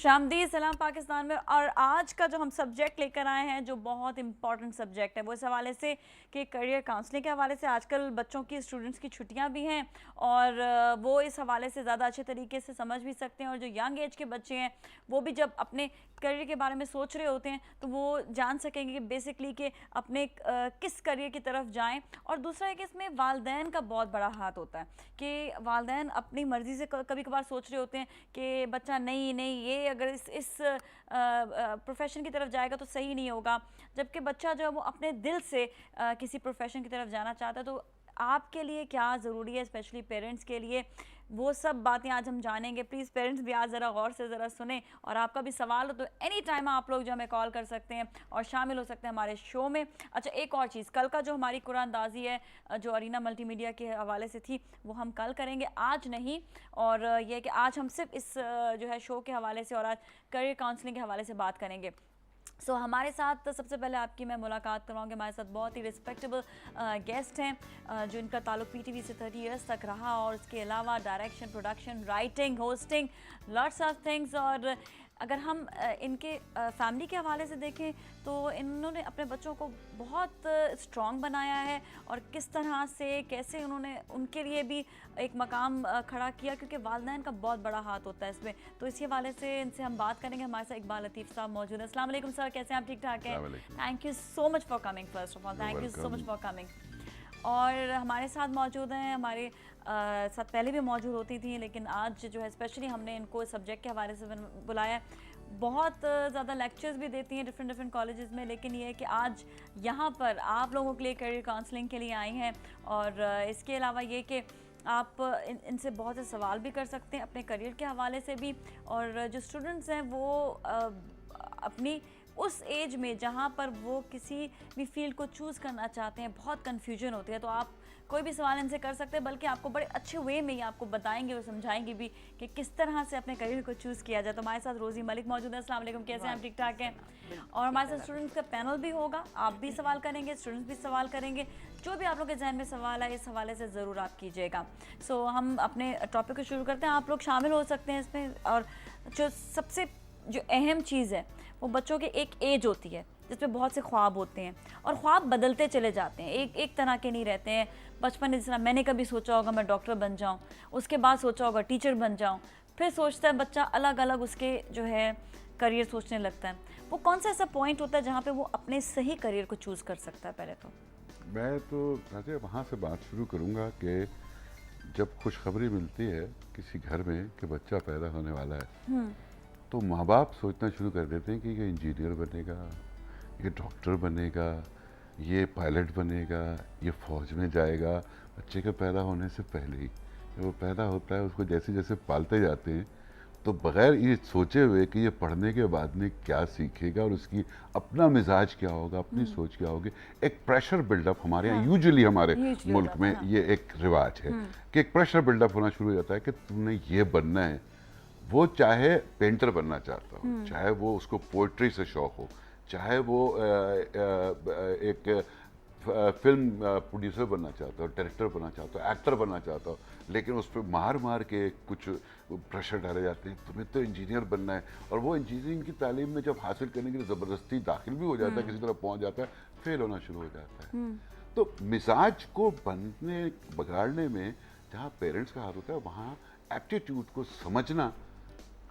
खुशामदीद सलाम पाकिस्तान में। और आज का जो हम सब्जेक्ट लेकर आए हैं जो बहुत इंपॉर्टेंट सब्जेक्ट है वो इस हवाले से कि करियर काउंसलिंग के हवाले से आजकल बच्चों की स्टूडेंट्स की छुट्टियां भी हैं और वो इस हवाले से ज़्यादा अच्छे तरीके से समझ भी सकते हैं। और जो यंग एज के बच्चे हैं वो भी जब अपने करियर के बारे में सोच रहे होते हैं तो वो जान सकेंगे कि बेसिकली कि अपने किस करियर की तरफ जाएँ। और दूसरा है कि इसमें वालिदैन का बहुत बड़ा हाथ होता है कि वालिदैन अपनी मर्ज़ी से कभी कभार सोच रहे होते हैं कि बच्चा नहीं नहीं ये अगर इस प्रोफेशन की तरफ जाएगा तो सही नहीं होगा, जबकि बच्चा जो है वो अपने दिल से किसी प्रोफेशन की तरफ जाना चाहता है। तो आपके लिए क्या ज़रूरी है, स्पेशली पेरेंट्स के लिए, वो सब बातें आज हम जानेंगे। प्लीज़ पेरेंट्स भी आज ज़रा गौर से ज़रा सुने और आपका भी सवाल हो तो एनी टाइम आप लोग जो हमें कॉल कर सकते हैं और शामिल हो सकते हैं हमारे शो में। अच्छा, एक और चीज़, कल का जो हमारी कुरानदाजी है जो अरीना मल्टीमीडिया के हवाले से थी वो हम कल करेंगे, आज नहीं। और ये कि आज हम सिर्फ इस जो है शो के हवाले से और आज करियर काउंसलिंग के हवाले से बात करेंगे। हमारे साथ सबसे पहले आपकी मैं मुलाकात करवाऊँगी, हमारे साथ बहुत ही रिस्पेक्टेबल गेस्ट हैं जो इनका ताल्लुक पीटीवी से 30 इयर्स तक रहा और इसके अलावा direction, production, writing, hosting, lots of things. और अगर हम इनके फैमिली के हवाले से देखें तो इन्होंने अपने बच्चों को बहुत स्ट्रॉन्ग बनाया है और किस तरह से कैसे उन्होंने उनके लिए भी एक मकाम खड़ा किया, क्योंकि वालिदैन का बहुत बड़ा हाथ होता है इसमें। तो इसी हवाले से इनसे हम बात करेंगे। हमारे साथ इकबाल लतीफ़ साहब मौजूद हैं। अस्सलाम वालेकुम सर, कैसे हैं आप? ठीक ठाक हैं? Thank you so much for coming, first of all thank you so much for coming. और हमारे साथ मौजूद हैं, हमारे साथ पहले भी मौजूद होती थी लेकिन आज जो है स्पेशली हमने इनको इस सब्जेक्ट के हवाले से बुलाया है। बहुत ज़्यादा लेक्चर्स भी देती हैं डिफरेंट कॉलेजेस में, लेकिन ये है कि आज यहाँ पर आप लोगों के लिए करियर काउंसलिंग के लिए आई हैं। और इसके अलावा ये कि आप इनसे बहुत से सवाल भी कर सकते हैं अपने करियर के हवाले से भी। और जो स्टूडेंट्स हैं वो अपनी उस एज में जहाँ पर वो किसी भी फील्ड को चूज़ करना चाहते हैं, बहुत कन्फ्यूजन होती है, तो आप कोई भी सवाल इनसे कर सकते हैं, बल्कि आपको बड़े अच्छे वे में ही आपको बताएंगे और समझाएंगे भी कि किस तरह से अपने करियर को चूज़ किया जाए। तो हमारे साथ रोज़ी मलिक मौजूद है। अस्सलाम वालेकुम, कैसे हैं आप? ठीक ठाक हैं? और हमारे साथ स्टूडेंट्स का पैनल भी होगा, आप भी सवाल करेंगे, स्टूडेंट्स भी सवाल करेंगे। जो भी आप लोग के जहन में सवाल है इस हवाले से ज़रूर आप कीजिएगा। हम अपने टॉपिक को शुरू करते हैं। आप लोग शामिल हो सकते हैं इसमें। और जो सबसे जो अहम चीज़ है वो बच्चों की एक एज होती है जिसमें बहुत से ख्वाब होते हैं और ख्वाब बदलते चले जाते हैं, एक तरह के नहीं रहते हैं। बचपन में जिस तरह मैंने कभी सोचा होगा मैं डॉक्टर बन जाऊं, उसके बाद सोचा होगा टीचर बन जाऊं, फिर सोचता है बच्चा अलग अलग उसके जो है करियर सोचने लगता है। वो कौन सा ऐसा पॉइंट होता है जहाँ पे वो अपने सही करियर को चूज़ कर सकता है? पहले तो मैं तो वहाँ से बात शुरू करूँगा कि जब खुशखबरी मिलती है किसी घर में कि बच्चा पैदा होने वाला है तो माँ बाप सोचना शुरू कर देते हैं कि ये इंजीनियर बनेगा, ये डॉक्टर बनेगा, ये पायलट बनेगा, ये फ़ौज में जाएगा। बच्चे के पैदा होने से पहले ही जब वो पैदा होता है उसको जैसे जैसे पालते जाते हैं तो बग़ैर ये सोचे हुए कि ये पढ़ने के बाद में क्या सीखेगा और उसकी अपना मिजाज क्या होगा, अपनी सोच क्या होगी, एक प्रेशर बिल्डअप हमारे यहाँ यूजुअली हमारे मुल्क में ये एक रिवाज है कि एक प्रेशर बिल्डअप होना शुरू हो जाता है कि तुमने ये बनना है। वो चाहे पेंटर बनना चाहता हो, चाहे वो उसको पोइट्री से शौक हो, चाहे वो एक फिल्म प्रोड्यूसर बनना चाहता हो, डायरेक्टर बनना चाहता हो, एक्टर बनना चाहता हो, लेकिन उस पर मार मार के कुछ प्रेशर डाले जाते हैं तुम्हें तो इंजीनियर बनना है। और वो इंजीनियरिंग की तालीम में जब हासिल करने के लिए ज़बरदस्ती दाखिल भी हो जाता है, किसी तरह पहुंच जाता है, फेल होना शुरू हो जाता है। तो मिजाज को बिगाड़ने में जहाँ पेरेंट्स का हाथ होता है वहाँ एप्टीट्यूड को समझना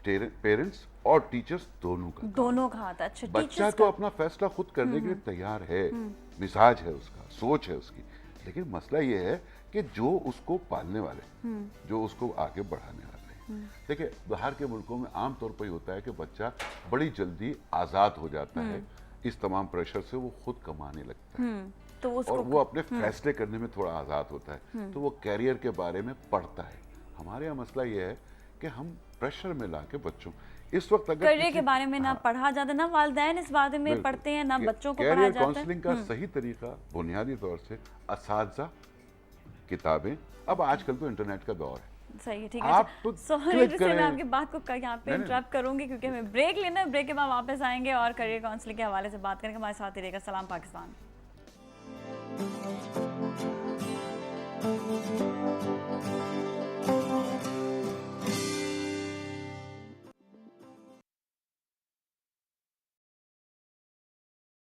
पेरेंट्स और टीचर्स दोनों का हाथ। अच्छा, बच्चा तो अपना फैसला खुद करने के लिए तैयार है, मिजाज है उसका, सोच है उसकी, लेकिन मसला ये है कि जो उसको पालने वाले, जो उसको आगे बढ़ाने वाले। देखिए बाहर के मुल्कों में आमतौर पर होता है कि बच्चा बड़ी जल्दी आज़ाद हो जाता है, इस तमाम प्रेशर से वो खुद कमाने लगता है तो और वो अपने फैसले करने में थोड़ा आज़ाद होता है, तो वो कैरियर के बारे में पढ़ता है। हमारे यहाँ मसला ये है कि हम प्रेशर में लाके बच्चों इस वक्त अगर करियर के बारे में ना पढ़ा जाता, ना वालिदैन इस बारे में पढ़ते हैं, ना बच्चों को पढ़ाया जाता है। काउंसलिंग का सही तरीका बुनियादी तौर से असातिज़ा, किताबें, अब आजकल तो इंटरनेट का दौर है। सही है, ठीक है। मैं आपकी बात को यहाँ पे इंटरप्ट करूंगी क्योंकि हमें ब्रेक लेना है। ब्रेक के बाद वापस आएंगे और करियर काउंसलिंग के हवाले से बात करेंगे। हमारे साथ ही रहेगा सलाम पाकिस्तान।